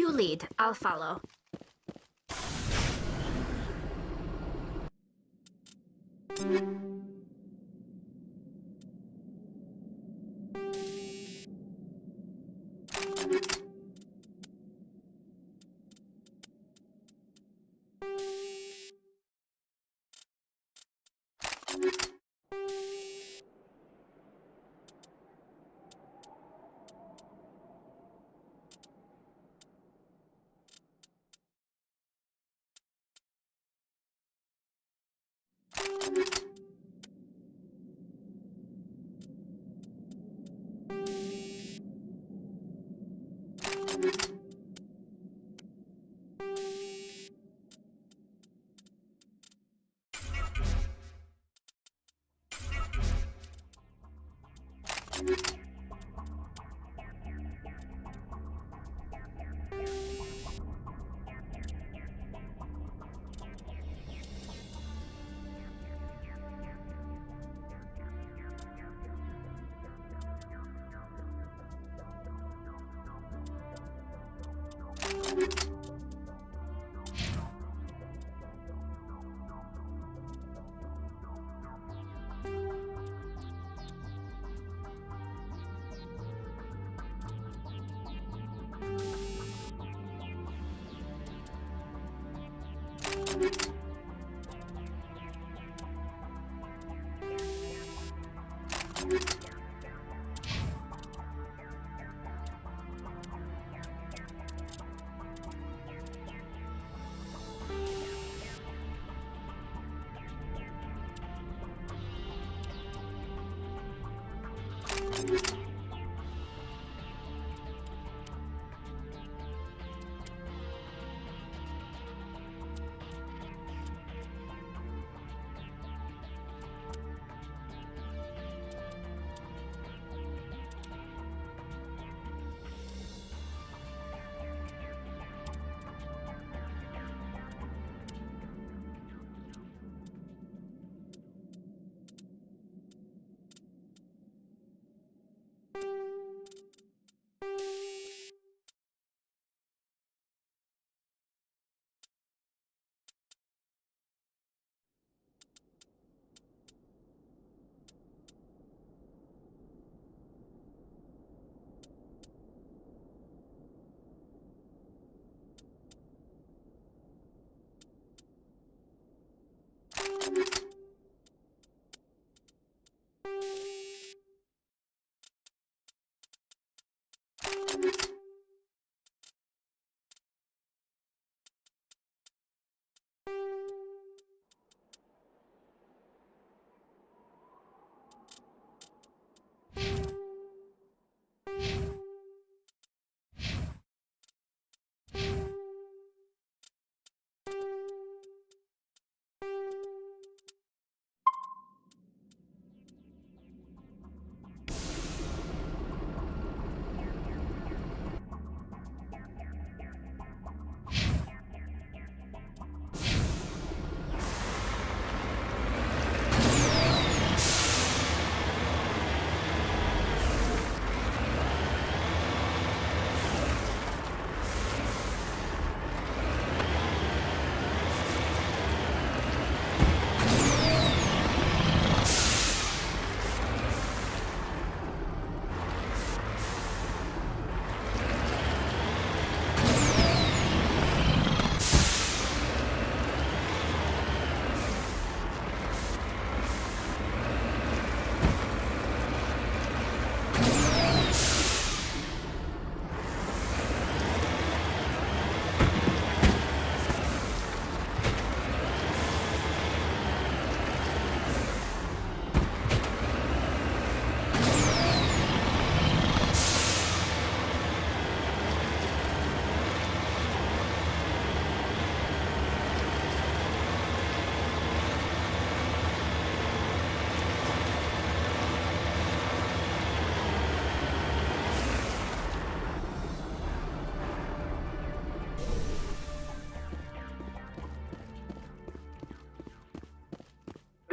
You lead. I'll follow.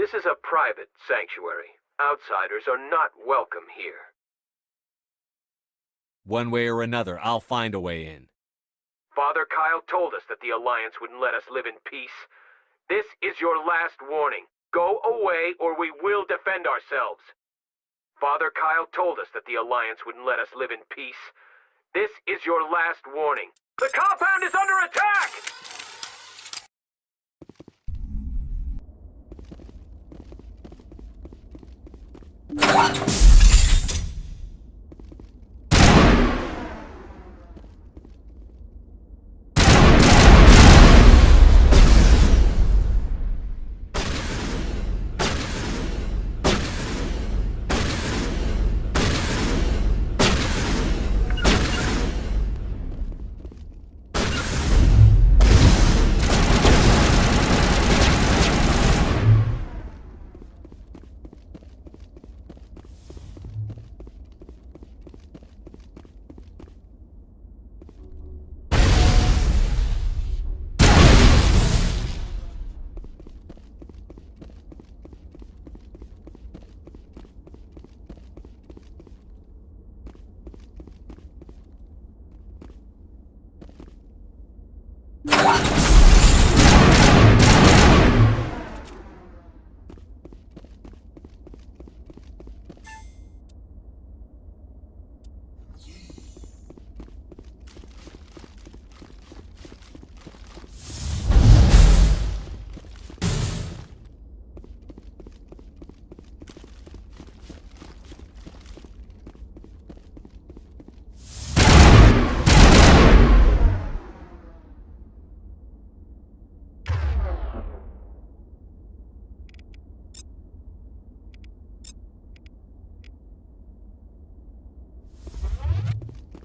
This is a private sanctuary. Outsiders are not welcome here. One way or another, I'll find a way in. Father Kyle told us that the Alliance wouldn't let us live in peace. This is your last warning. Go away or we will defend ourselves. Father Kyle told us that the Alliance wouldn't let us live in peace. This is your last warning. The compound is under attack!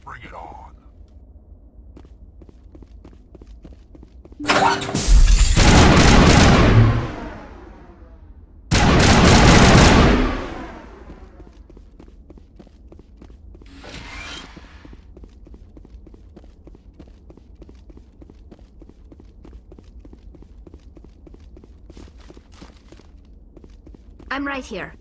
Bring it on. I'm right here.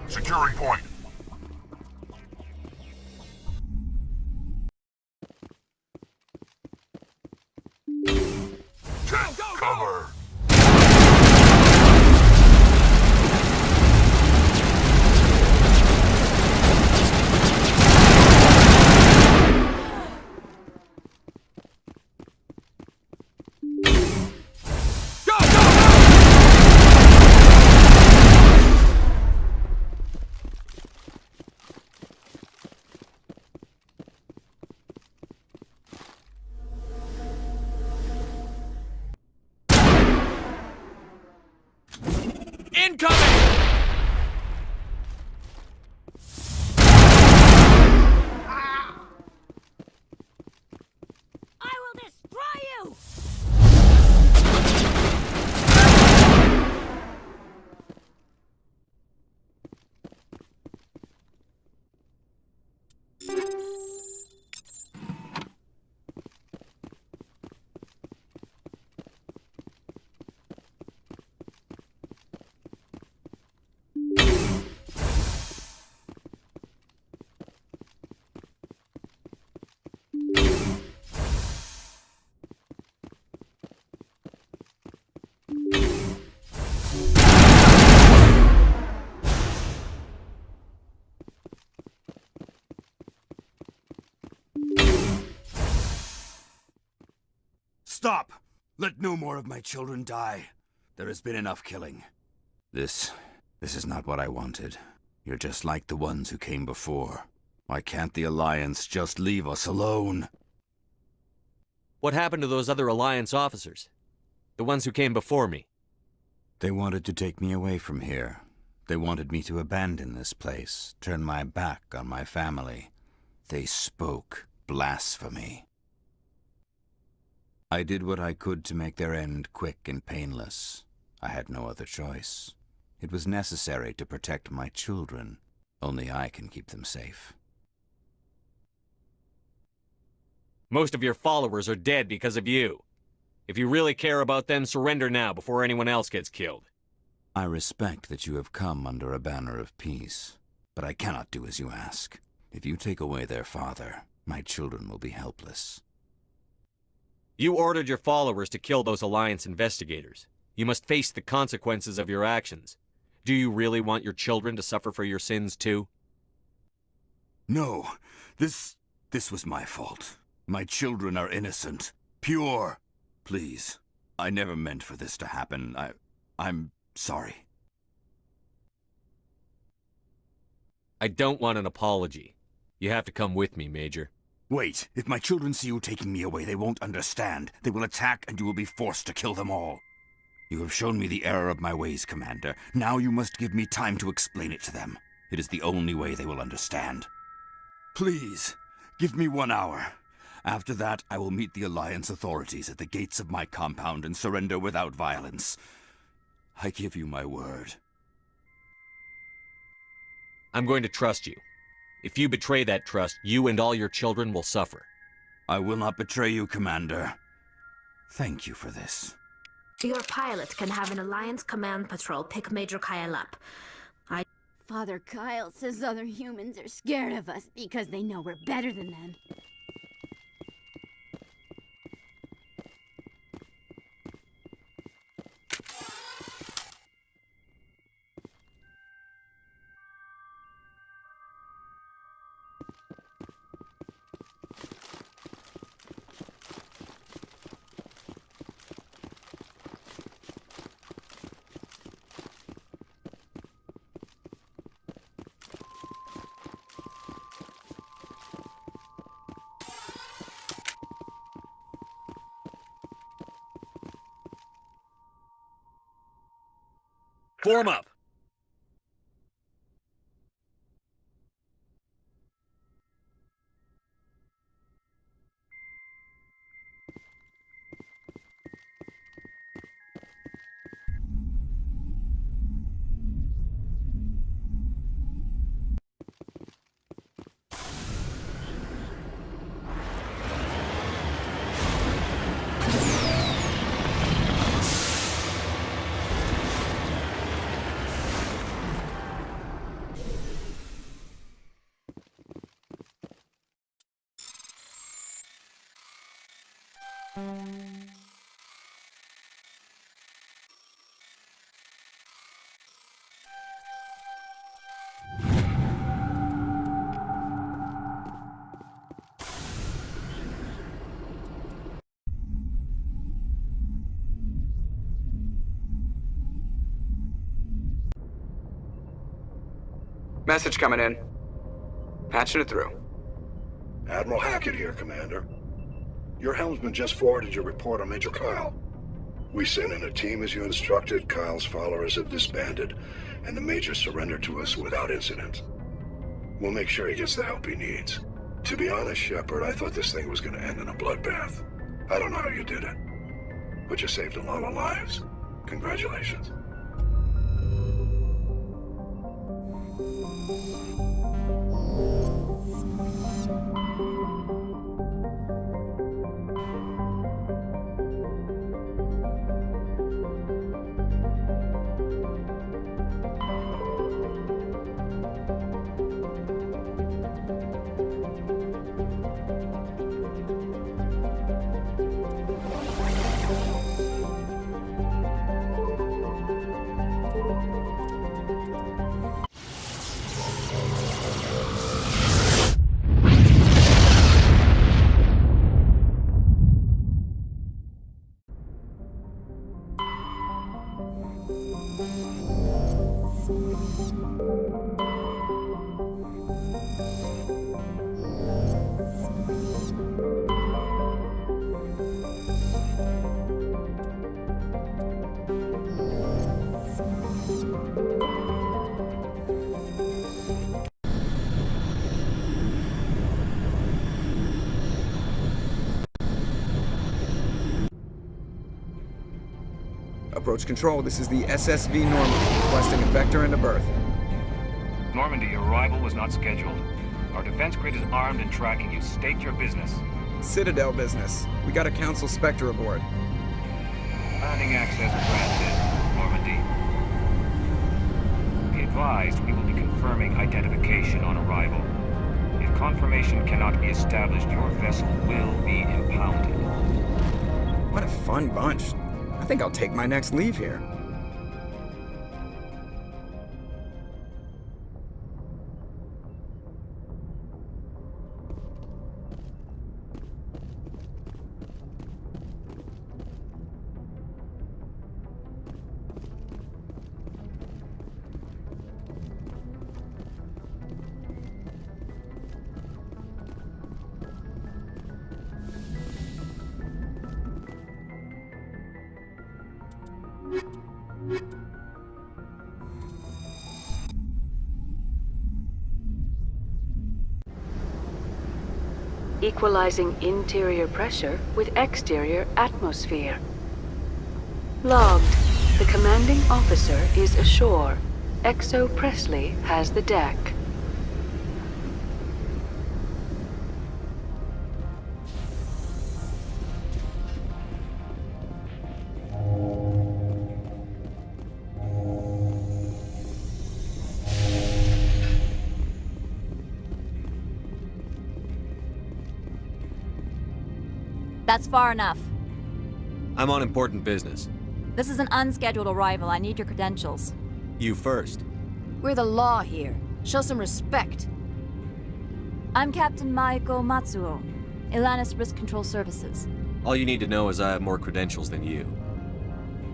Securing point. Take cover. Incoming! I will destroy you! Stop! Let no more of my children die. There has been enough killing. This is not what I wanted. You're just like the ones who came before. Why can't the Alliance just leave us alone? What happened to those other Alliance officers? The ones who came before me? They wanted to take me away from here. They wanted me to abandon this place, turn my back on my family. They spoke blasphemy. I did what I could to make their end quick and painless. I had no other choice. It was necessary to protect my children. Only I can keep them safe. Most of your followers are dead because of you. If you really care about them, surrender now before anyone else gets killed. I respect that you have come under a banner of peace, but I cannot do as you ask. If you take away their father, my children will be helpless. You ordered your followers to kill those Alliance investigators. You must face the consequences of your actions. Do you really want your children to suffer for your sins too? No, this was my fault. My children are innocent, pure. Please, I never meant for this to happen. I'm sorry. I don't want an apology. You have to come with me, Major. Wait, if my children see you taking me away, they won't understand. They will attack and you will be forced to kill them all. You have shown me the error of my ways, Commander. Now you must give me time to explain it to them. It is the only way they will understand. Please, give me 1 hour. After that, I will meet the Alliance authorities at the gates of my compound and surrender without violence. I give you my word. I'm going to trust you. If you betray that trust, you and all your children will suffer. I will not betray you, Commander. Thank you for this. Your pilot can have an Alliance command patrol pick Major Kyle up. Father Kyle says other humans are scared of us because they know we're better than them. Form up! Message coming in. Patching it through. Admiral Hackett here, Commander. Your helmsman just forwarded your report on Major Kyle. We sent in a team as you instructed. Kyle's followers have disbanded, and the Major surrendered to us without incident. We'll make sure he gets the help he needs. To be honest, Shepard, I thought this thing was going to end in a bloodbath. I don't know how you did it, but you saved a lot of lives. Congratulations. Approach control, this is the SSV Normandy, requesting a vector and a berth. Normandy, your arrival was not scheduled. Our defense grid is armed and tracking you. State your business. Citadel business. We got a Council Spectre aboard. Landing access granted, Normandy. Be advised, we will be confirming identification on arrival. If confirmation cannot be established, your vessel will be impounded. What a fun bunch. I think I'll take my next leave here. Equalizing interior pressure with exterior atmosphere. Logged. The commanding officer is ashore. Exo Presley has the deck. That's far enough. I'm on important business. This is an unscheduled arrival. I need your credentials. You first. We're the law here. Show some respect. I'm Captain Maiko Matsuo, Ilanis Risk Control Services. All you need to know is I have more credentials than you.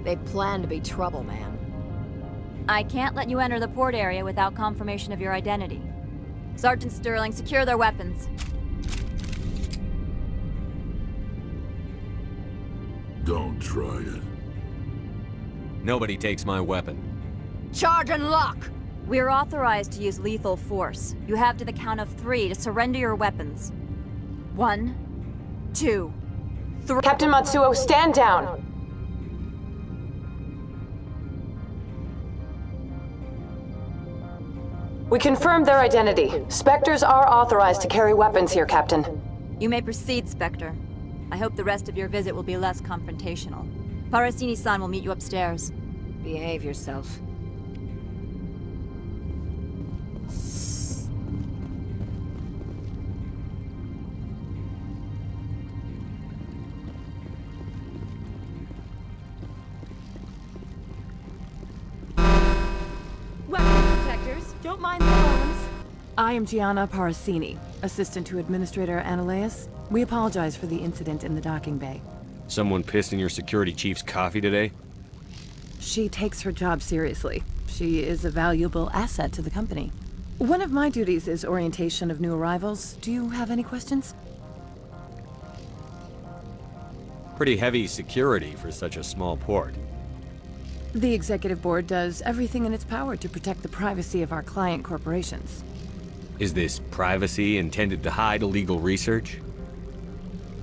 They plan to be trouble, man. I can't let you enter the port area without confirmation of your identity. Sergeant Sterling, secure their weapons. Don't try it. Nobody takes my weapon. Charge and lock! We're authorized to use lethal force. You have to the count of 3 to surrender your weapons. 1, 2, 3. Captain Matsuo, stand down! We confirmed their identity. Spectres are authorized to carry weapons here, Captain. You may proceed, Spectre. I hope the rest of your visit will be less confrontational. Parasini-san will meet you upstairs. Behave yourself. Weapons detectors, don't mind the alarms. I am Gianna Parasini, assistant to Administrator Ananias. We apologize for the incident in the docking bay. Someone pissed in your security chief's coffee today? She takes her job seriously. She is a valuable asset to the company. One of my duties is orientation of new arrivals. Do you have any questions? Pretty heavy security for such a small port. The Executive Board does everything in its power to protect the privacy of our client corporations. Is this privacy intended to hide illegal research?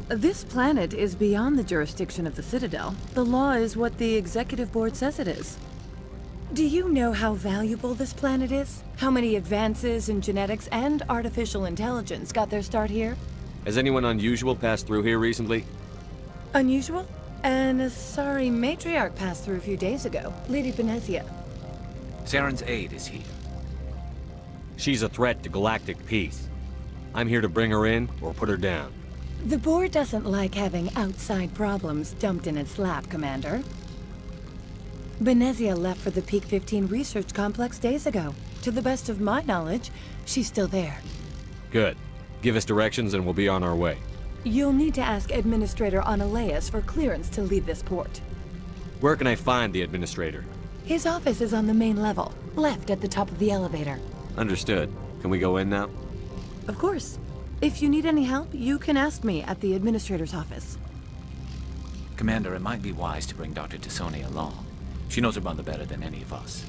This planet is beyond the jurisdiction of the Citadel. The law is what the Executive Board says it is. Do you know how valuable this planet is? How many advances in genetics and artificial intelligence got their start here? Has anyone unusual passed through here recently? Unusual? An Asari matriarch passed through a few days ago, Lady Benezia. Saren's aide is here. She's a threat to galactic peace. I'm here to bring her in or put her down. The board doesn't like having outside problems dumped in its lap, Commander. Benezia left for the Peak 15 research complex days ago. To the best of my knowledge, she's still there. Good. Give us directions and we'll be on our way. You'll need to ask Administrator Ananias for clearance to leave this port. Where can I find the Administrator? His office is on the main level, left at the top of the elevator. Understood. Can we go in now? Of course. If you need any help, you can ask me at the Administrator's office. Commander, it might be wise to bring Dr. Tassoni along. She knows her mother better than any of us.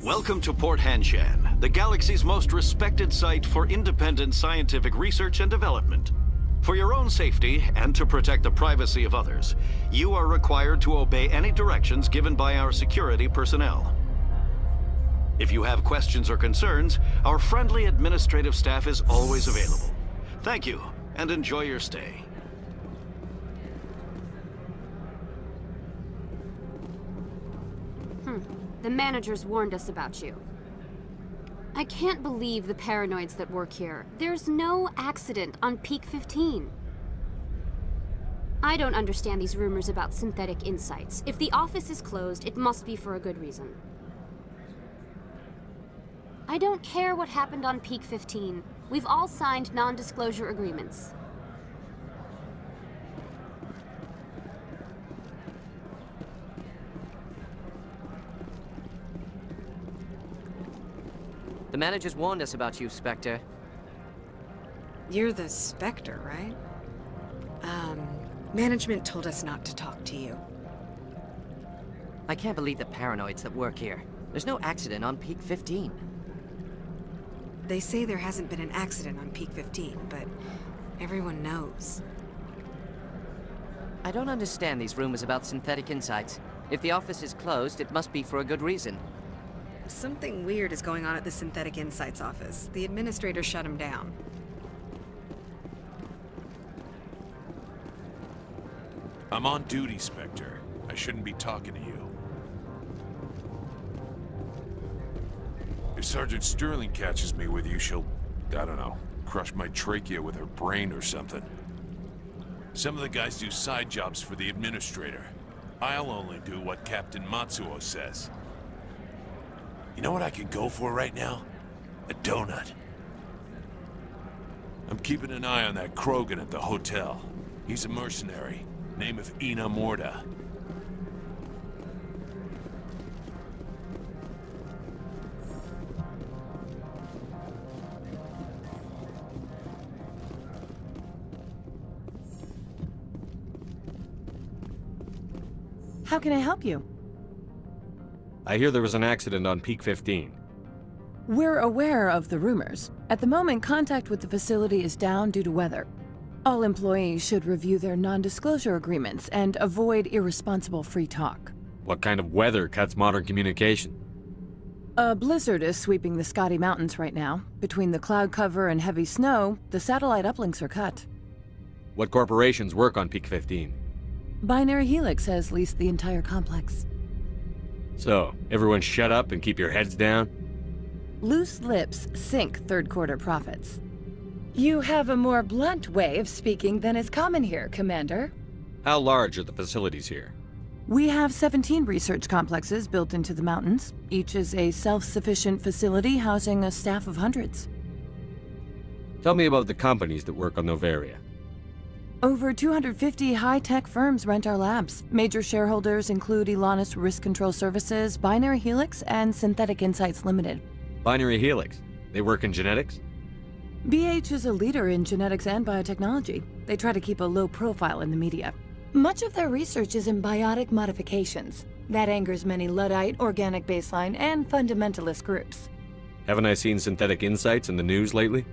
Welcome to Port Hanshan, the galaxy's most respected site for independent scientific research and development. For your own safety and to protect the privacy of others, you are required to obey any directions given by our security personnel. If you have questions or concerns, our friendly administrative staff is always available. Thank you, and enjoy your stay. The managers warned us about you. I can't believe the paranoids that work here. There's no accident on Peak 15. I don't understand these rumors about synthetic insights. If the office is closed, it must be for a good reason. I don't care what happened on Peak 15. We've all signed non-disclosure agreements. The managers warned us about you, Spectre. You're the Spectre, right? Management told us not to talk to you. I can't believe the paranoids that work here. There's no accident on Peak 15. They say there hasn't been an accident on Peak 15, but everyone knows. I don't understand these rumors about synthetic insights. If the office is closed, it must be for a good reason. Something weird is going on at the Synthetic Insights office. The administrator shut him down. I'm on duty, Spectre. I shouldn't be talking to you. If Sergeant Sterling catches me with you, she'll, I don't know, crush my trachea with her brain or something. Some of the guys do side jobs for the administrator. I'll only do what Captain Matsuo says. You know what I could go for right now? A donut. I'm keeping an eye on that Krogan at the hotel. He's a mercenary. Name of Ina Morda. How can I help you? I hear there was an accident on Peak 15. We're aware of the rumors. At the moment, contact with the facility is down due to weather. All employees should review their non-disclosure agreements and avoid irresponsible free talk. What kind of weather cuts modern communication? A blizzard is sweeping the Scotty Mountains right now. Between the cloud cover and heavy snow, the satellite uplinks are cut. What corporations work on Peak 15? Binary Helix has leased the entire complex. So, everyone shut up and keep your heads down? Loose lips sink third-quarter profits. You have a more blunt way of speaking than is common here, Commander. How large are the facilities here? We have 17 research complexes built into the mountains. Each is a self-sufficient facility housing a staff of hundreds. Tell me about the companies that work on Noveria. Over 250 high-tech firms rent our labs. Major shareholders include Elanus Risk Control Services, Binary Helix, and Synthetic Insights Limited. Binary Helix? They work in genetics? BH is a leader in genetics and biotechnology. They try to keep a low profile in the media. Much of their research is in biotic modifications. That angers many Luddite, organic baseline, and fundamentalist groups. Haven't I seen Synthetic Insights in the news lately?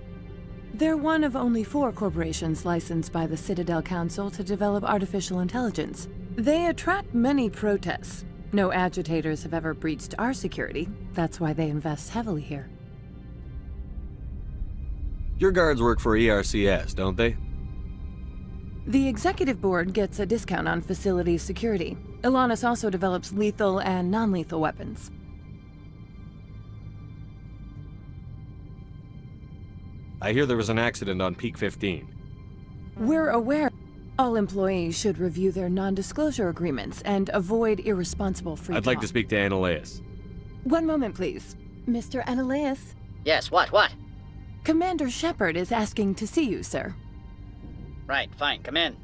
They're one of only 4 corporations licensed by the Citadel Council to develop artificial intelligence. They attract many protests. No agitators have ever breached our security. That's why they invest heavily here. Your guards work for ERCS, don't they? The executive board gets a discount on facility security. Elanus also develops lethal and non-lethal weapons. I hear there was an accident on Peak 15. We're aware. All employees should review their non-disclosure agreements and avoid irresponsible free I'd like to speak to Annaleus. One moment, please. Mr. Annaleus? Yes, what? Commander Shepard is asking to see you, sir. Right, fine, come in.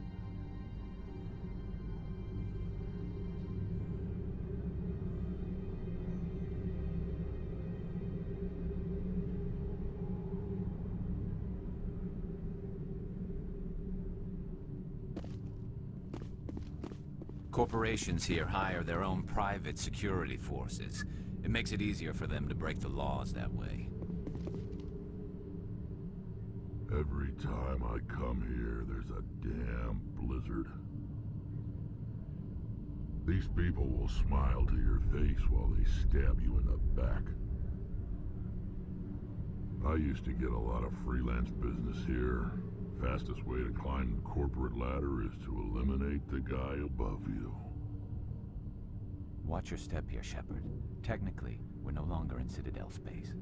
Corporations here hire their own private security forces. It makes it easier for them to break the laws that way. Every time I come here, there's a damn blizzard. These people will smile to your face while they stab you in the back. I used to get a lot of freelance business here. Fastest way to climb the corporate ladder is to eliminate the guy above you. Watch your step here, Shepard. Technically, we're no longer in Citadel space.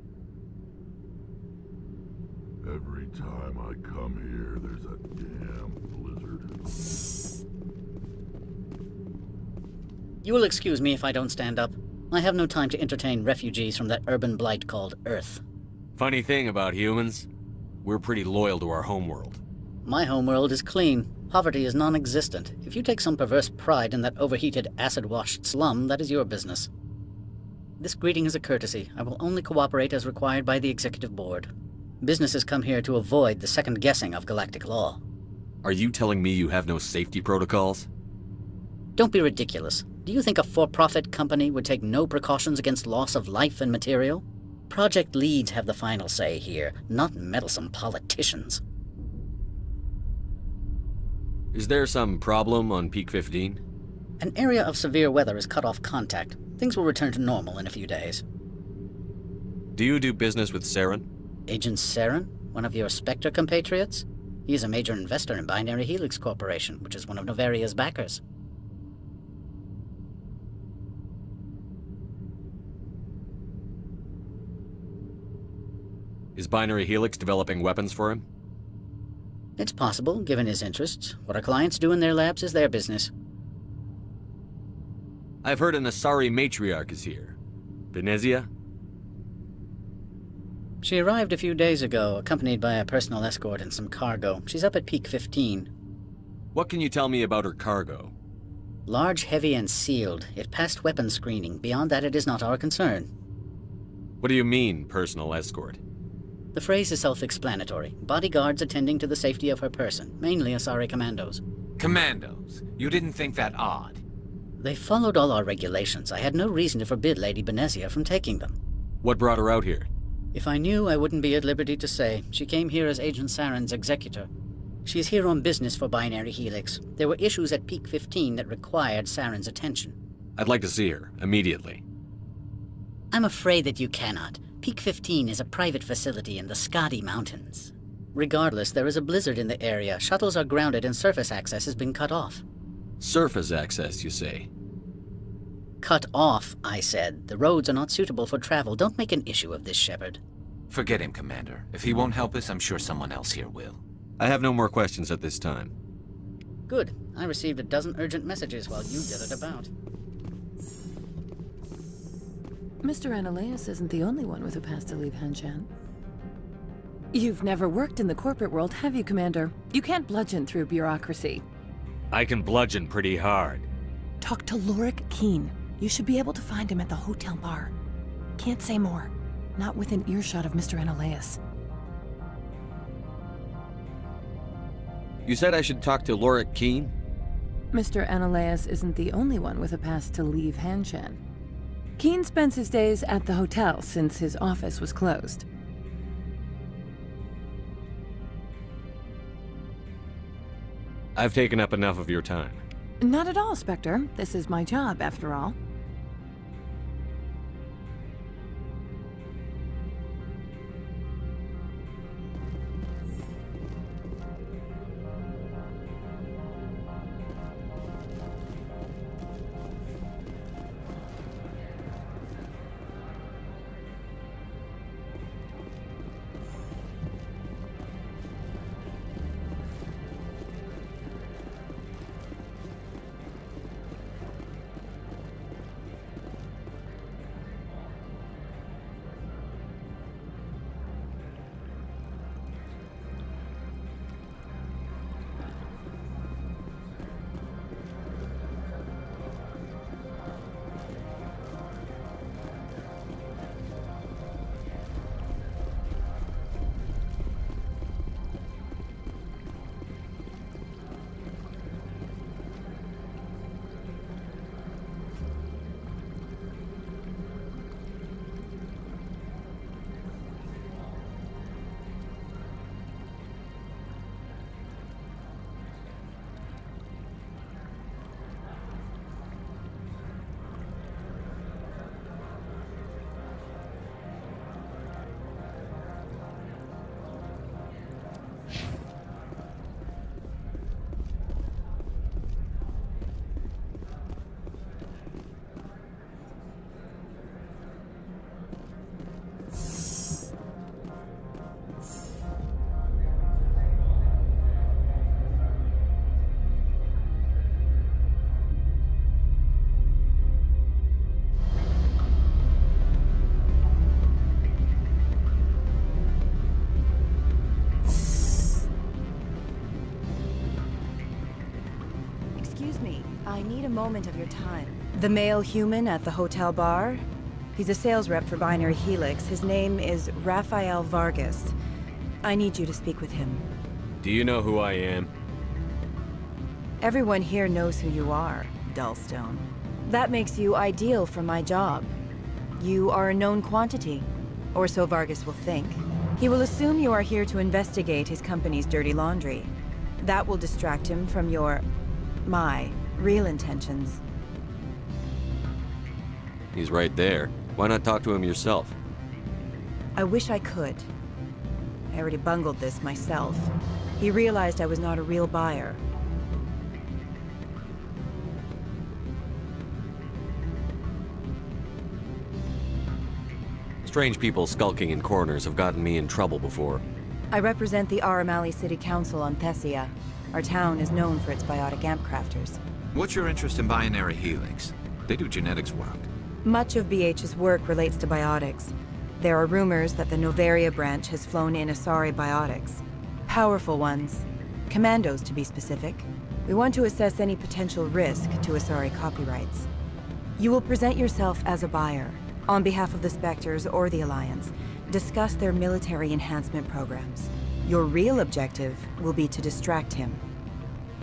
Every time I come here, there's a damn blizzard. You will excuse me if I don't stand up. I have no time to entertain refugees from that urban blight called Earth. Funny thing about humans, we're pretty loyal to our homeworld. My homeworld is clean. Poverty is non-existent. If you take some perverse pride in that overheated, acid-washed slum, that is your business. This greeting is a courtesy. I will only cooperate as required by the Executive Board. Businesses come here to avoid the second-guessing of galactic law. Are you telling me you have no safety protocols? Don't be ridiculous. Do you think a for-profit company would take no precautions against loss of life and material? Project leads have the final say here, not meddlesome politicians. Is there some problem on Peak 15? An area of severe weather has cut off contact. Things will return to normal in a few days. Do you do business with Saren? Agent Saren? One of your Spectre compatriots? He is a major investor in Binary Helix Corporation, which is one of NOVERIA's backers. Is Binary Helix developing weapons for him? It's possible, given his interests. What our clients do in their labs is their business. I've heard an Asari matriarch is here. Venezia? She arrived a few days ago, accompanied by a personal escort and some cargo. She's up at Peak 15. What can you tell me about her cargo? Large, heavy, and sealed. It passed weapons screening. Beyond that, it is not our concern. What do you mean, personal escort? The phrase is self-explanatory. Bodyguards attending to the safety of her person, mainly Asari commandos. Commandos? You didn't think that odd? They followed all our regulations. I had no reason to forbid Lady Venezia from taking them. What brought her out here? If I knew, I wouldn't be at liberty to say. She came here as Agent Saren's executor. She's here on business for Binary Helix. There were issues at Peak 15 that required Saren's attention. I'd like to see her, immediately. I'm afraid that you cannot. Peak 15 is a private facility in the Skadi Mountains. Regardless, there is a blizzard in the area. Shuttles are grounded and surface access has been cut off. Surface access, you say? Cut off, I said. The roads are not suitable for travel. Don't make an issue of this, Shepard. Forget him, Commander. If he won't help us, I'm sure someone else here will. I have no more questions at this time. Good. I received a dozen urgent messages while you dithered about. Mr. Ananias isn't the only one with a pass to leave Hanshan. You've never worked in the corporate world, have you, Commander? You can't bludgeon through bureaucracy. I can bludgeon pretty hard. Talk to Lorik Keen. You should be able to find him at the hotel bar. Can't say more. Not within earshot of Mr. Ananias. You said I should talk to Lorik Keen? Mr. Ananias isn't the only one with a pass to leave Hanshan. Keen spends his days at the hotel since his office was closed. I've taken up enough of your time. Not at all, Spectre. This is my job, after all. moment of your time. The male human at the hotel bar? He's a sales rep for Binary Helix. His name is Rafael Vargas. I need you to speak with him. Do you know who I am? Everyone here knows who you are, Dullstone. That makes you ideal for my job. You are a known quantity, or so Vargas will think. He will assume you are here to investigate his company's dirty laundry. That will distract him from my real intentions. He's right there. Why not talk to him yourself? I wish I could. I already bungled this myself. He realized I was not a real buyer. Strange people skulking in corners have gotten me in trouble before. I represent the Aramali City Council on Thessia. Our town is known for its biotic amp crafters. What's your interest in Binary Helix? They do genetics work. Much of BH's work relates to biotics. There are rumors that the Noveria branch has flown in Asari biotics. Powerful ones. Commandos, to be specific. We want to assess any potential risk to Asari copyrights. You will present yourself as a buyer, on behalf of the Spectres or the Alliance. Discuss their military enhancement programs. Your real objective will be to distract him.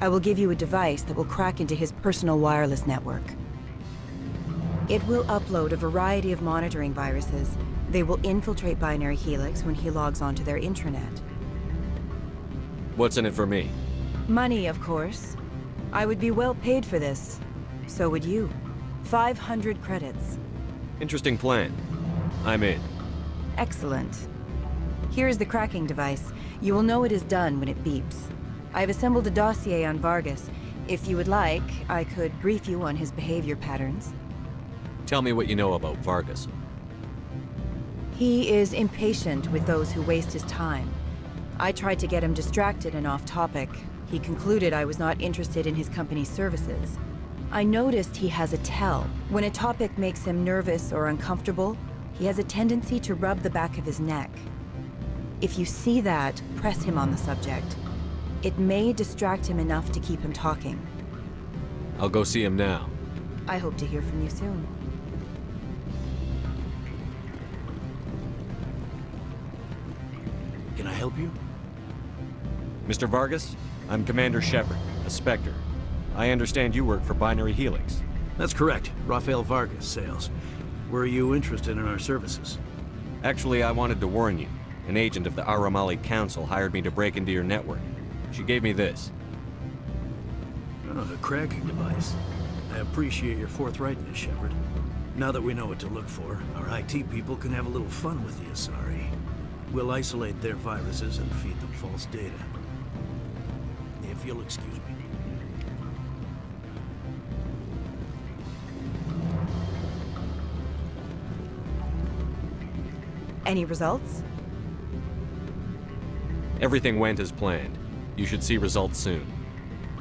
I will give you a device that will crack into his personal wireless network. It will upload a variety of monitoring viruses. They will infiltrate Binary Helix when he logs onto their intranet. What's in it for me? Money, of course. I would be well paid for this. So would you. 500 credits. Interesting plan. I'm in. Excellent. Here is the cracking device. You will know it is done when it beeps. I've assembled a dossier on Vargas. If you would like, I could brief you on his behavior patterns. Tell me what you know about Vargas. He is impatient with those who waste his time. I tried to get him distracted and off topic. He concluded I was not interested in his company's services. I noticed he has a tell. When a topic makes him nervous or uncomfortable, he has a tendency to rub the back of his neck. If you see that, press him on the subject. It may distract him enough to keep him talking. I'll go see him now. I hope to hear from you soon. Can I help you? Mr. Vargas, I'm Commander Shepard, a Spectre. I understand you work for Binary Helix. That's correct. Rafael Vargas, sales. Were you interested in our services? Actually, I wanted to warn you. An agent of the Aramali Council hired me to break into your network. She gave me this. Oh, a cracking device. I appreciate your forthrightness, Shepard. Now that we know what to look for, our IT people can have a little fun with the Asari. We'll isolate their viruses and feed them false data. If you'll excuse me. Any results? Everything went as planned. You should see results soon.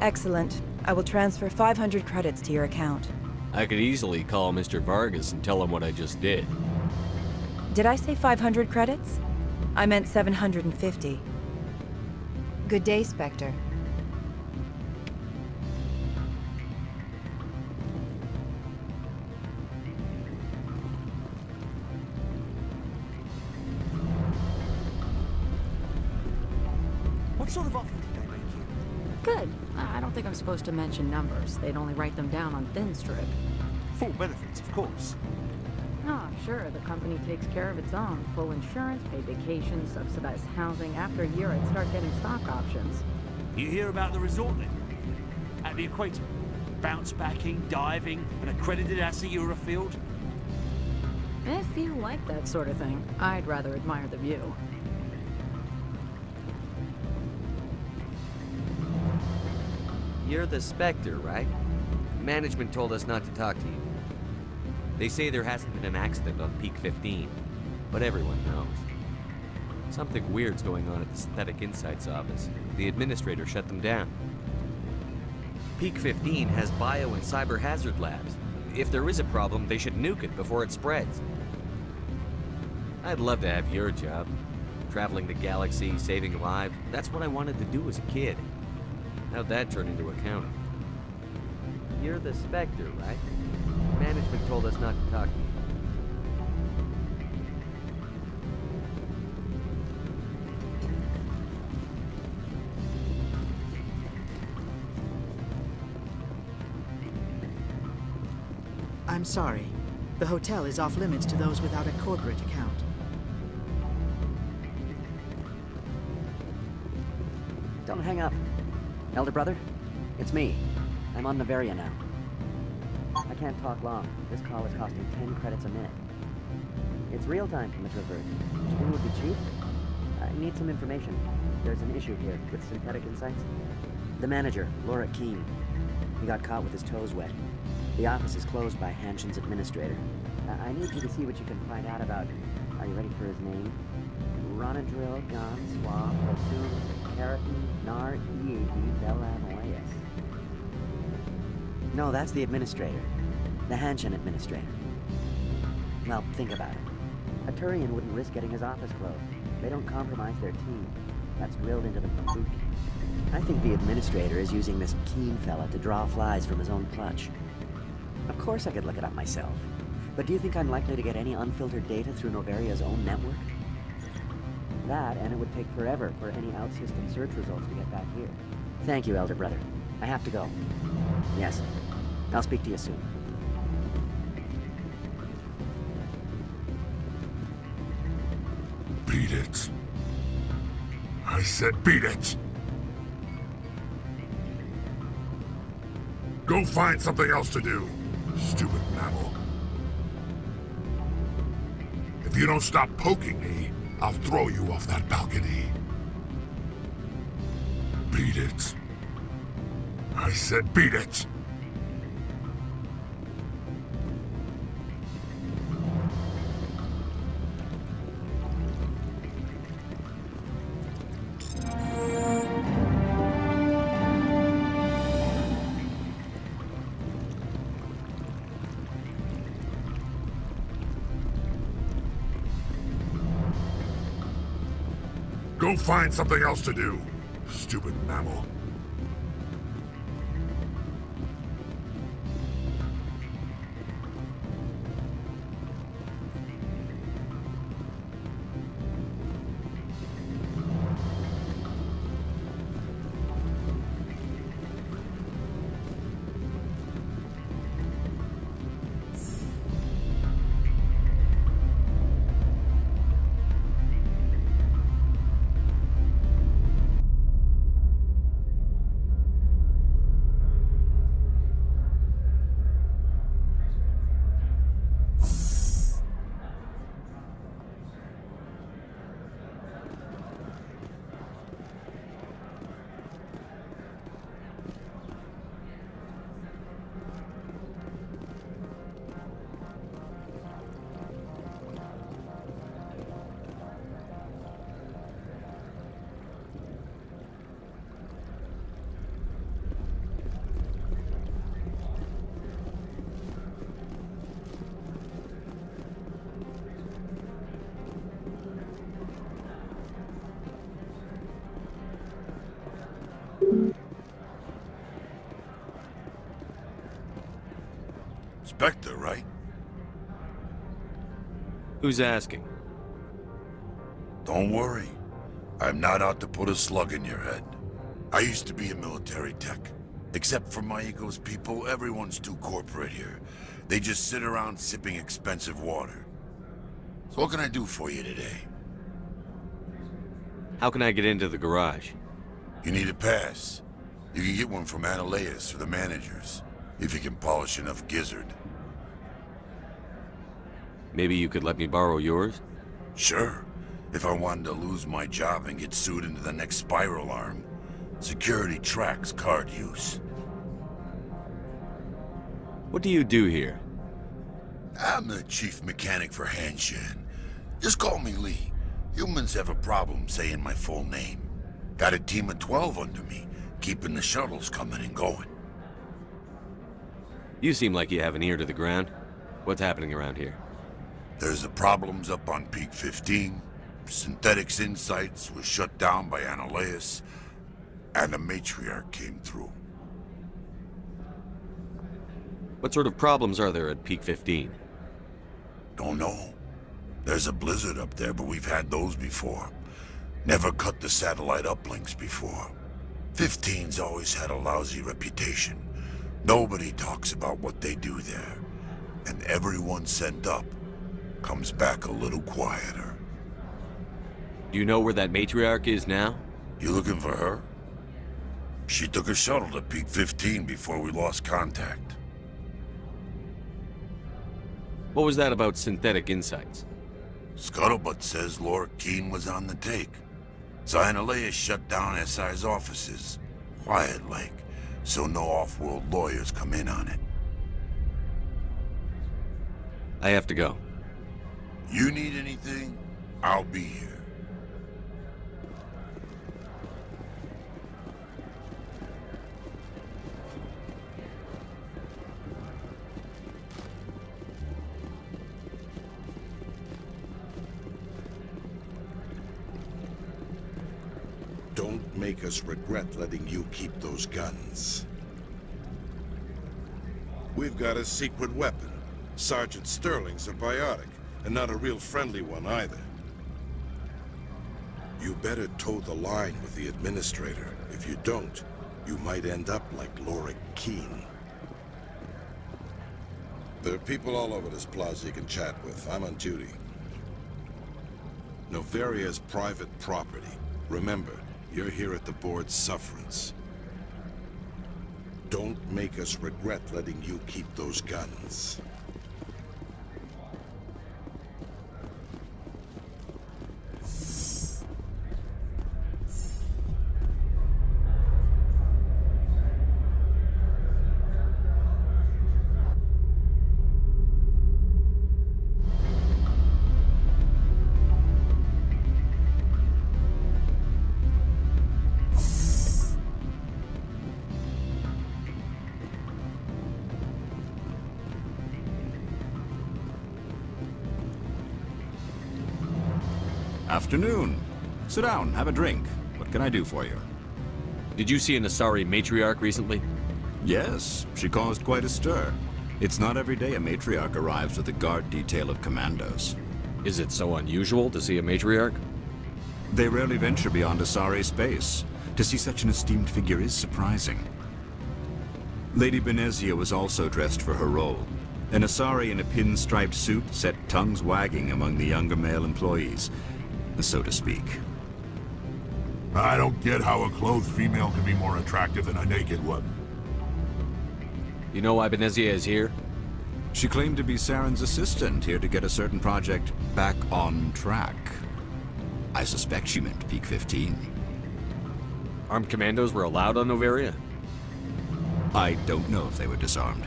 Excellent. I will transfer 500 credits to your account. I could easily call Mr. Vargas and tell him what I just did. Did I say 500 credits? I meant 750. Good day, Spectre. What sort of offer did they make you? Good. I don't think I'm supposed to mention numbers. They'd only write them down on thin strip. Full benefits, of course. Oh, sure. The company takes care of its own. Full insurance, paid vacation, subsidized housing. After a year, I'd start getting stock options. You hear about the resort then? At the equator. Bounce backing, diving, an accredited ASA Eurofield. If you like that sort of thing, I'd rather admire the view. You're the Spectre, right? Management told us not to talk to you. They say there hasn't been an accident on Peak 15, but everyone knows. Something weird's going on at the Synthetic Insights office. The administrator shut them down. Peak 15 has bio and cyber hazard labs. If there is a problem, they should nuke it before it spreads. I'd love to have your job. Traveling the galaxy, saving lives. That's what I wanted to do as a kid. How'd that turn into accounting? You're the Spectre, right? Management told us not to talk to you. I'm sorry. The hotel is off limits to those without a corporate account. Don't hang up. Elder brother, it's me. I'm on NOVERIA now. I can't talk long. This call is costing 10 credits a minute. It's real time from the Traverse. Do you think it would be cheap? I need some information. There's an issue here with synthetic insights. The manager, Laura Keene. He got caught with his toes wet. The office is closed by Hanshen's administrator. I need you to see what you can find out about... Are you ready for his name? Ronadril, Gon, Swab, Osum, Keratin, Nar, Eav, Belanoyas. No, that's the administrator. The Hanshen administrator. Well, think about it. A Turian wouldn't risk getting his office closed. They don't compromise their team. That's drilled into them from boot camp. I think the administrator is using this Keene fella to draw flies from his own clutch. Of course I could look it up myself. But do you think I'm likely to get any unfiltered data through NOVERIA's own network? That, and it would take forever for any out-system search results to get back here. Thank you, Elder Brother. I have to go. Yes. I'll speak to you soon. Beat it. I said beat it! Go find something else to do, stupid mammal. If you don't stop poking me, I'll throw you off that balcony. Beat it. I said beat it! Go find something else to do, stupid mammal. Spectre, right? Who's asking? Don't worry. I'm not out to put a slug in your head. I used to be a military tech. Except for my ego's people, everyone's too corporate here. They just sit around sipping expensive water. So what can I do for you today? How can I get into the garage? You need a pass. You can get one from Analeas or the managers, if you can polish enough gizzard. Maybe you could let me borrow yours? Sure. If I wanted to lose my job and get sued into the next spiral arm. Security tracks card use. What do you do here? I'm the chief mechanic for Hanshen. Just call me Lee. Humans have a problem saying my full name. Got a team of 12 under me, keeping the shuttles coming and going. You seem like you have an ear to the ground. What's happening around here? There's the problems up on Peak 15. Synthetics Insights was shut down by Analeas, and the matriarch came through. What sort of problems are there at Peak 15? Don't know. There's a blizzard up there, but we've had those before. Never cut the satellite uplinks before. 15's always had a lousy reputation. Nobody talks about what they do there. And everyone sent up comes back a little quieter. Do you know where that matriarch is now? You looking for her? She took a shuttle to Peak 15 before we lost contact. What was that about synthetic insights? Scuttlebutt says Laura Keene was on the take. So Analea shut down SI's offices. Quiet like, so no off-world lawyers come in on it. I have to go. You need anything? I'll be here. Don't make us regret letting you keep those guns. We've got a secret weapon. Sergeant Sterling's a biotic, and not a real friendly one either. You better toe the line with the Administrator. If you don't, you might end up like Laura Keene. There are people all over this plaza you can chat with. I'm on duty. Noveria is private property. Remember, you're here at the board's sufferance. Don't make us regret letting you keep those guns. Afternoon. Sit down, have a drink. What can I do for you? Did you see an Asari matriarch recently? Yes, she caused quite a stir. It's not every day a matriarch arrives with a guard detail of commandos. Is it so unusual to see a matriarch? They rarely venture beyond Asari space. To see such an esteemed figure is surprising. Lady Benezia was also dressed for her role. An Asari in a pinstriped suit set tongues wagging among the younger male employees, so to speak. I don't get how a clothed female can be more attractive than a naked one. You know why Benezia is here? She claimed to be Saren's assistant, here to get a certain project back on track. I suspect she meant Peak 15. Armed commandos were allowed on Noveria? I don't know if they were disarmed.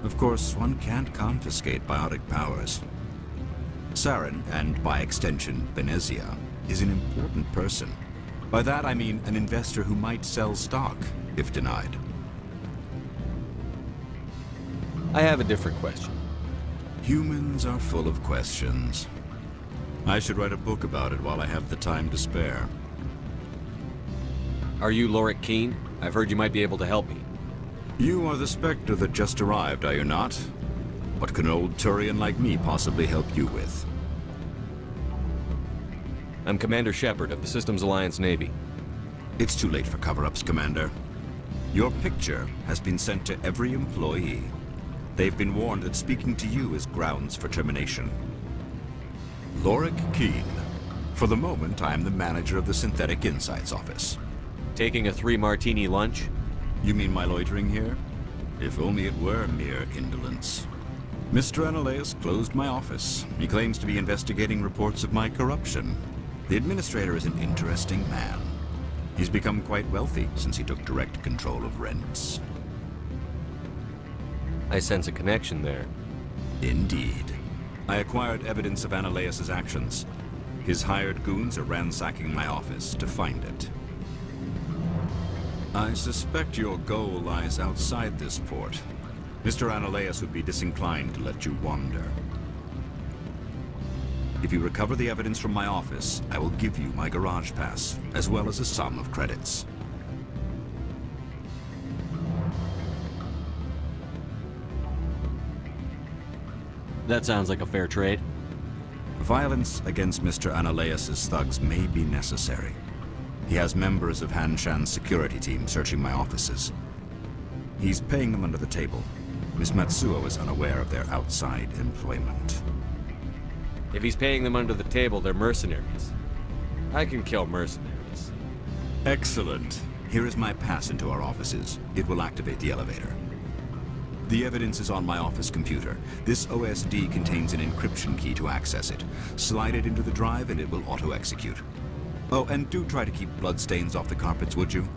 Of course, one can't confiscate biotic powers. Saren, and by extension, Benezia, is an important person. By that I mean an investor who might sell stock, if denied. I have a different question. Humans are full of questions. I should write a book about it while I have the time to spare. Are you Laura Keene? I've heard you might be able to help me. You are the Spectre that just arrived, are you not? What can an old Turian like me possibly help you with? I'm Commander Shepard of the Systems Alliance Navy. It's too late for cover-ups, Commander. Your picture has been sent to every employee. They've been warned that speaking to you is grounds for termination. Lorik Keene. For the moment, I am the manager of the Synthetic Insights Office. Taking a 3-martini lunch? You mean my loitering here? If only it were mere indolence. Mr. Analeus closed my office. He claims to be investigating reports of my corruption. The administrator is an interesting man. He's become quite wealthy since he took direct control of rents. I sense a connection there. Indeed. I acquired evidence of Analeus's actions. His hired goons are ransacking my office to find it. I suspect your goal lies outside this port. Mr. Analeus would be disinclined to let you wander. If you recover the evidence from my office, I will give you my garage pass, as well as a sum of credits. That sounds like a fair trade. Violence against Mr. Analeas' thugs may be necessary. He has members of Han Shan's security team searching my offices. He's paying them under the table. Miss Matsuo is unaware of their outside employment. If he's paying them under the table, they're mercenaries. I can kill mercenaries. Excellent. Here is my pass into our offices. It will activate the elevator. The evidence is on my office computer. This OSD contains an encryption key to access it. Slide it into the drive and it will auto-execute. Oh, and do try to keep bloodstains off the carpets, would you?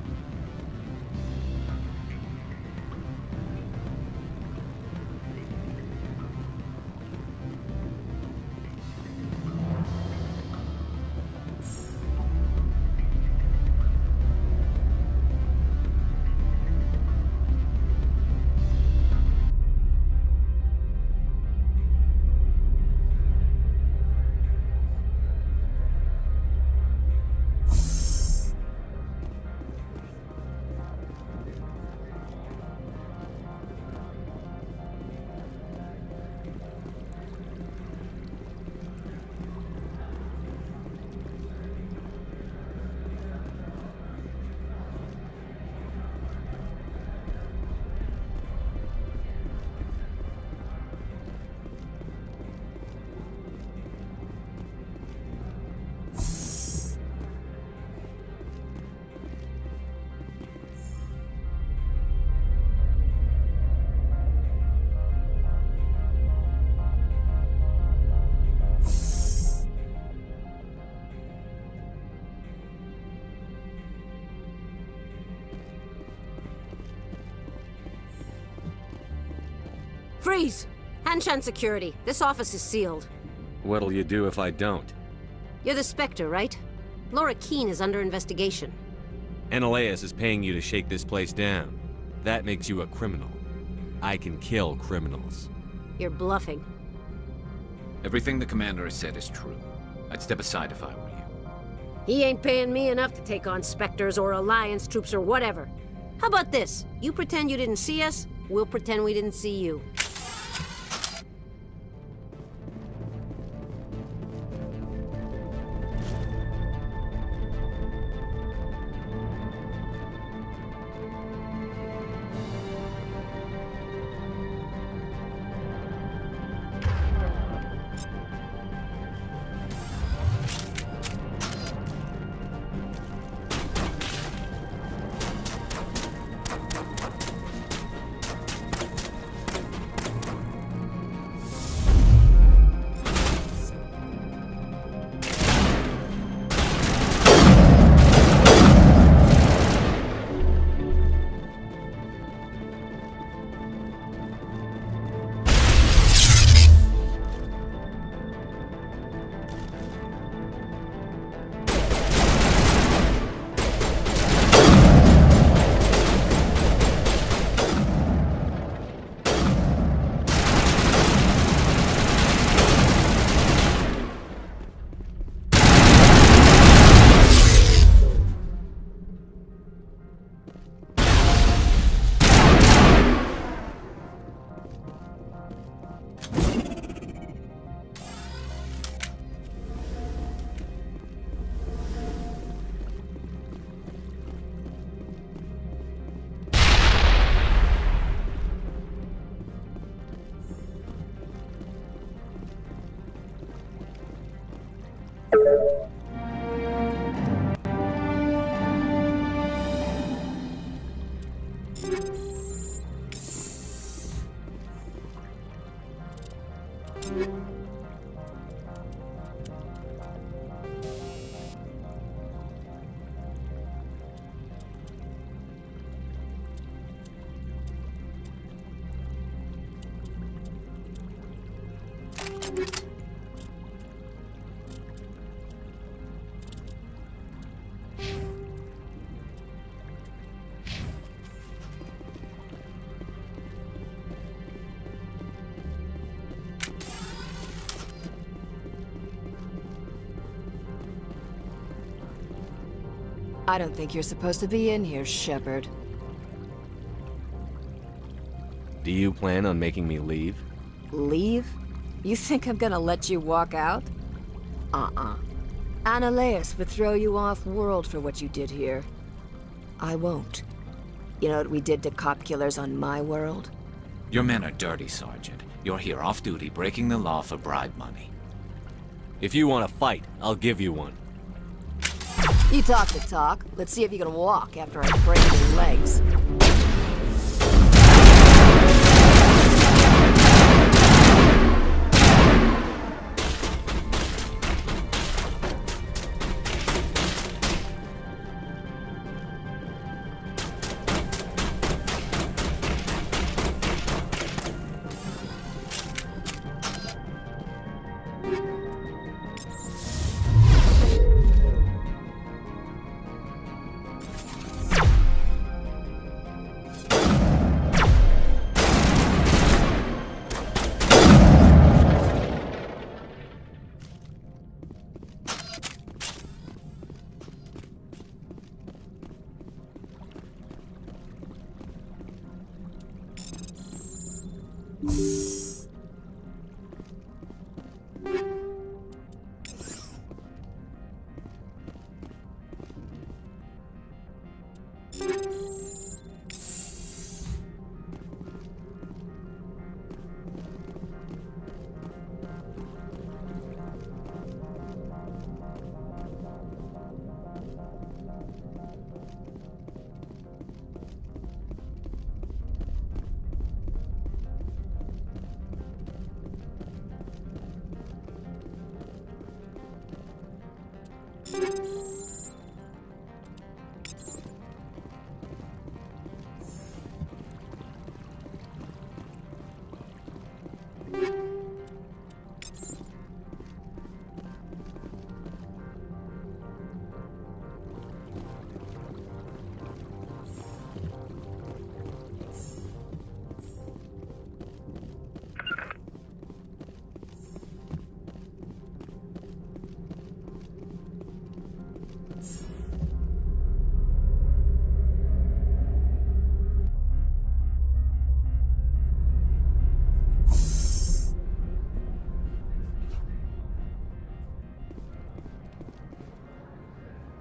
Freeze! Hanshan Security. This office is sealed. What'll you do if I don't? You're the Spectre, right? Laura Keene is under investigation. Analeas is paying you to shake this place down. That makes you a criminal. I can kill criminals. You're bluffing. Everything the commander has said is true. I'd step aside if I were you. He ain't paying me enough to take on Spectres or Alliance troops or whatever. How about this? You pretend you didn't see us, we'll pretend we didn't see you. I don't think you're supposed to be in here, Shepard. Do you plan on making me leave? Leave? You think I'm gonna let you walk out? Ananias would throw you off-world for what you did here. I won't. You know what we did to cop killers on my world? Your men are dirty, Sergeant. You're here off-duty, breaking the law for bribe money. If you want to fight, I'll give you one. You talk the talk. Let's see if you can walk after I break your legs.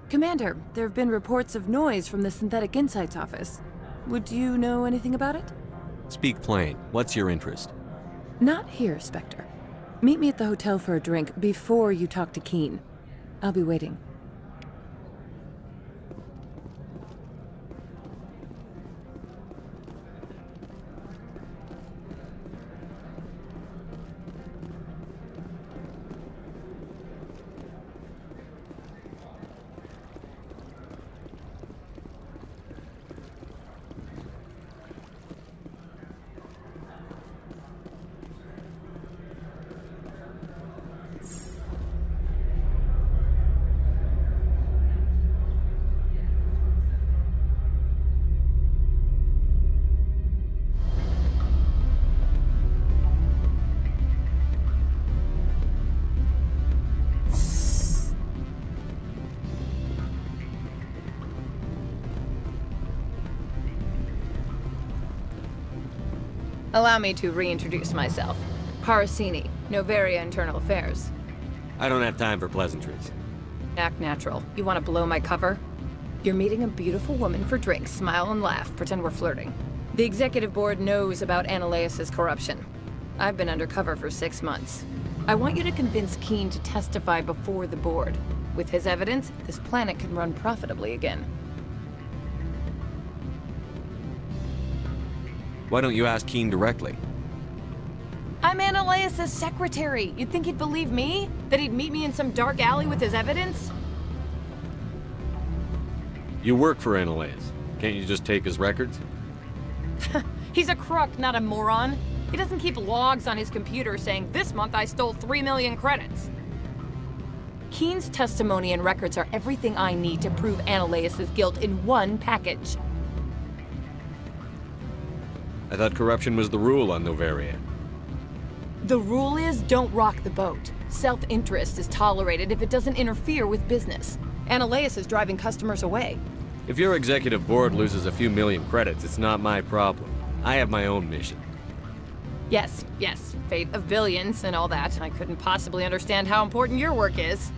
Commander, there have been reports of noise from the Synthetic Insights office. Would you know anything about it? Speak plain. What's your interest? Not here, Spectre. Meet me at the hotel for a drink before you talk to Keen. I'll be waiting. Allow me to reintroduce myself. Parasini, Noveria Internal Affairs. I don't have time for pleasantries. Act natural. You want to blow my cover? You're meeting a beautiful woman for drinks, smile and laugh, pretend we're flirting. The executive board knows about Ananias' corruption. I've been undercover for 6 months. I want you to convince Keen to testify before the board. With his evidence, this planet can run profitably again. Why don't you ask Keen directly? I'm Ananias' secretary. You'd think he'd believe me? That he'd meet me in some dark alley with his evidence? You work for Ananias. Can't you just take his records? He's a crook, not a moron. He doesn't keep logs on his computer saying, this month I stole 3 million credits. Keen's testimony and records are everything I need to prove Ananias' guilt in one package. I thought corruption was the rule on Noveria. The rule is, don't rock the boat. Self-interest is tolerated if it doesn't interfere with business. Ananias is driving customers away. If your executive board loses a few million credits, it's not my problem. I have my own mission. Yes, fate of billions and all that. I couldn't possibly understand how important your work is.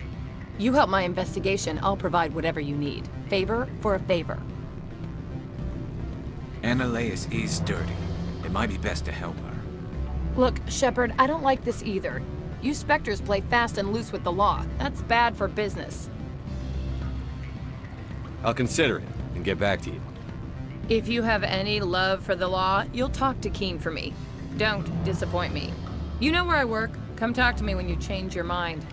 You help my investigation, I'll provide whatever you need. Favor for a favor. Annaleis is dirty. It might be best to help her. Look, Shepard, I don't like this either. You Spectres play fast and loose with the law. That's bad for business. I'll consider it and get back to you. If you have any love for the law, you'll talk to Keen for me. Don't disappoint me. You know where I work. Come talk to me when you change your mind.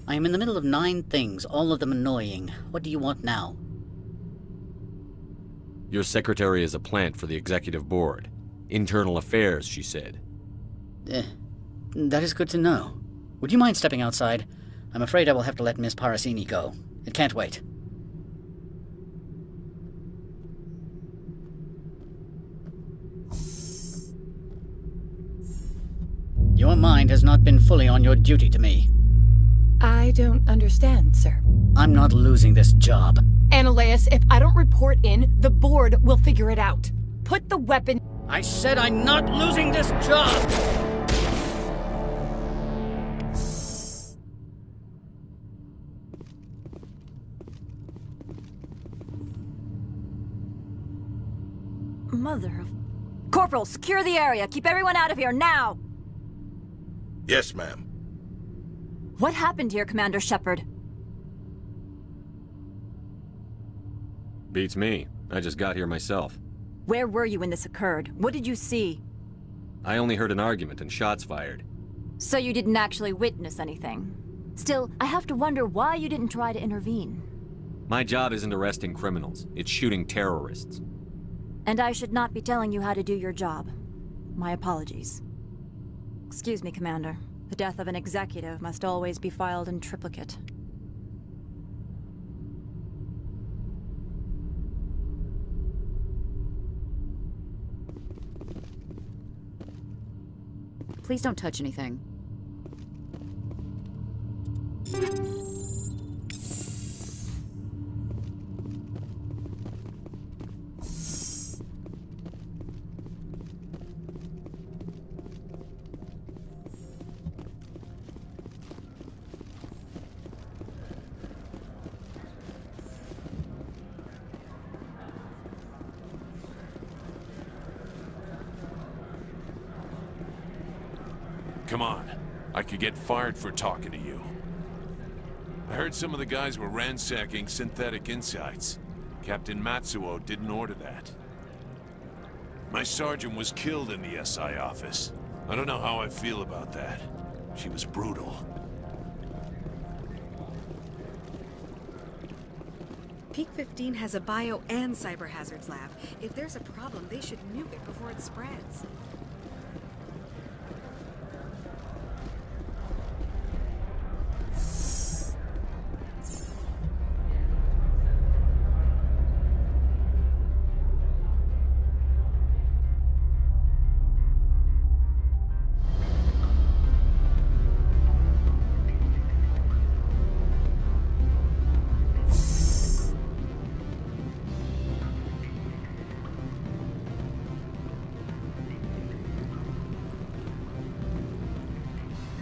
I am in the middle of 9 things, all of them annoying. What do you want now? Your secretary is a plant for the executive board. Internal affairs, she said. That is good to know. Would you mind stepping outside? I'm afraid I will have to let Miss Parasini go. It can't wait. Your mind has not been fully on your duty to me. I don't understand, sir. I'm not losing this job. Annaleis, if I don't report in, the board will figure it out. Put the weapon... I said I'm not losing this job! Mother of... Corporal, secure the area. Keep everyone out of here, now! Yes, ma'am. What happened here, Commander Shepard? Beats me. I just got here myself. Where were you when this occurred? What did you see? I only heard an argument and shots fired. So you didn't actually witness anything? Still, I have to wonder why you didn't try to intervene. My job isn't arresting criminals. It's shooting terrorists. And I should not be telling you how to do your job. My apologies. Excuse me, Commander. The death of an executive must always be filed in triplicate. Please don't touch anything. Come on. I could get fired for talking to you. I heard some of the guys were ransacking synthetic insides. Captain Matsuo didn't order that. My sergeant was killed in the SI office. I don't know how I feel about that. She was brutal. Peak 15 has a bio and cyber hazards lab. If there's a problem, they should nuke it before it spreads.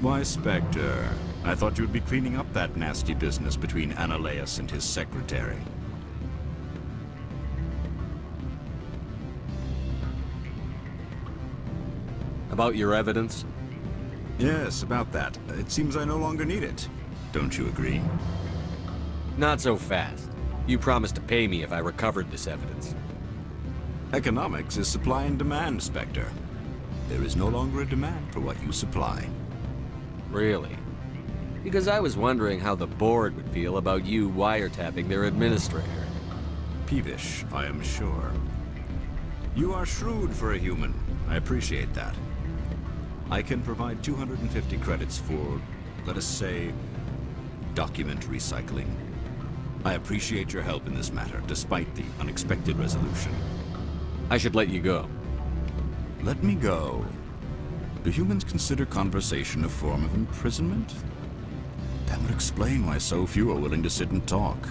Why, Spectre, I thought you'd be cleaning up that nasty business between Annaleis and his secretary. About your evidence? Yes, about that. It seems I no longer need it. Don't you agree? Not so fast. You promised to pay me if I recovered this evidence. Economics is supply and demand, Spectre. There is no longer a demand for what you supply. Really? Because I was wondering how the board would feel about you wiretapping their administrator. Peevish, I am sure. You are shrewd for a human. I appreciate that. I can provide 250 credits for, let us say, document recycling. I appreciate your help in this matter, despite the unexpected resolution. I should let you go. Let me go. Do humans consider conversation a form of imprisonment? That would explain why so few are willing to sit and talk.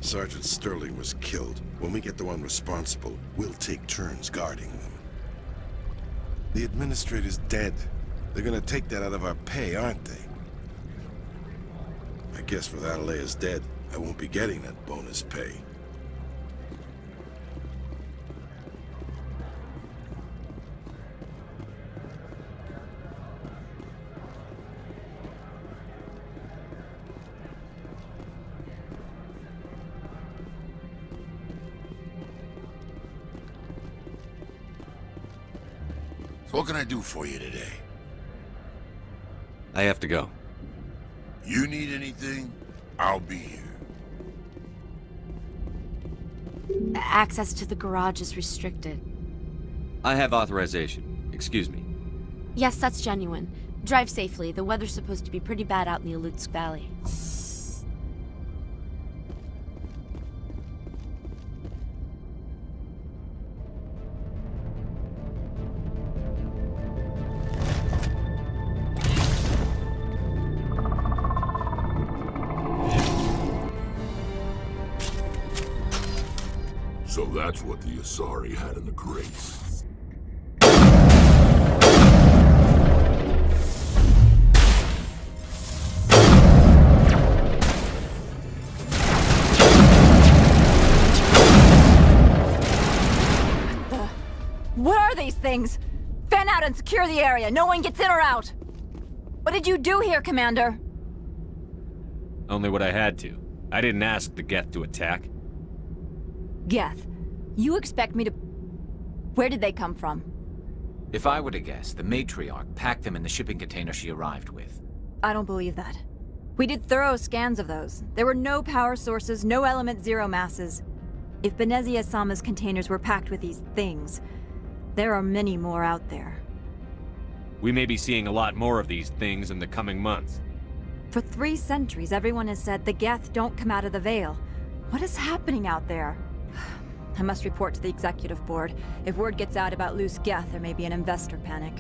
Sergeant Sterling was killed. When we get the one responsible, we'll take turns guarding them. The administrator's dead. They're gonna take that out of our pay, aren't they? I guess with Adela's dead, I won't be getting that bonus pay. So what can I do for you today? I have to go. You need anything? I'll be here. Access to the garage is restricted. I have authorization. Excuse me. Yes, that's genuine. Drive safely. The weather's supposed to be pretty bad out in the Alutsk Valley. So that's what the Asari had in the crates. What are these things? Fan out and secure the area. No one gets in or out. What did you do here, Commander? Only what I had to. I didn't ask the Geth to attack. Geth, you expect me to... Where did they come from? If I were to guess, the matriarch packed them in the shipping container she arrived with. I don't believe that. We did thorough scans of those. There were no power sources, no element zero masses. If Benezia-sama's containers were packed with these things, there are many more out there. We may be seeing a lot more of these things in the coming months. For 3 centuries, everyone has said the Geth don't come out of the Veil. What is happening out there? I must report to the executive board. If word gets out about loose Geth, there may be an investor panic.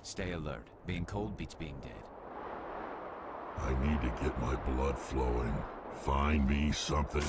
Stay alert. Being cold beats being dead. I need to get my blood flowing. Find me something.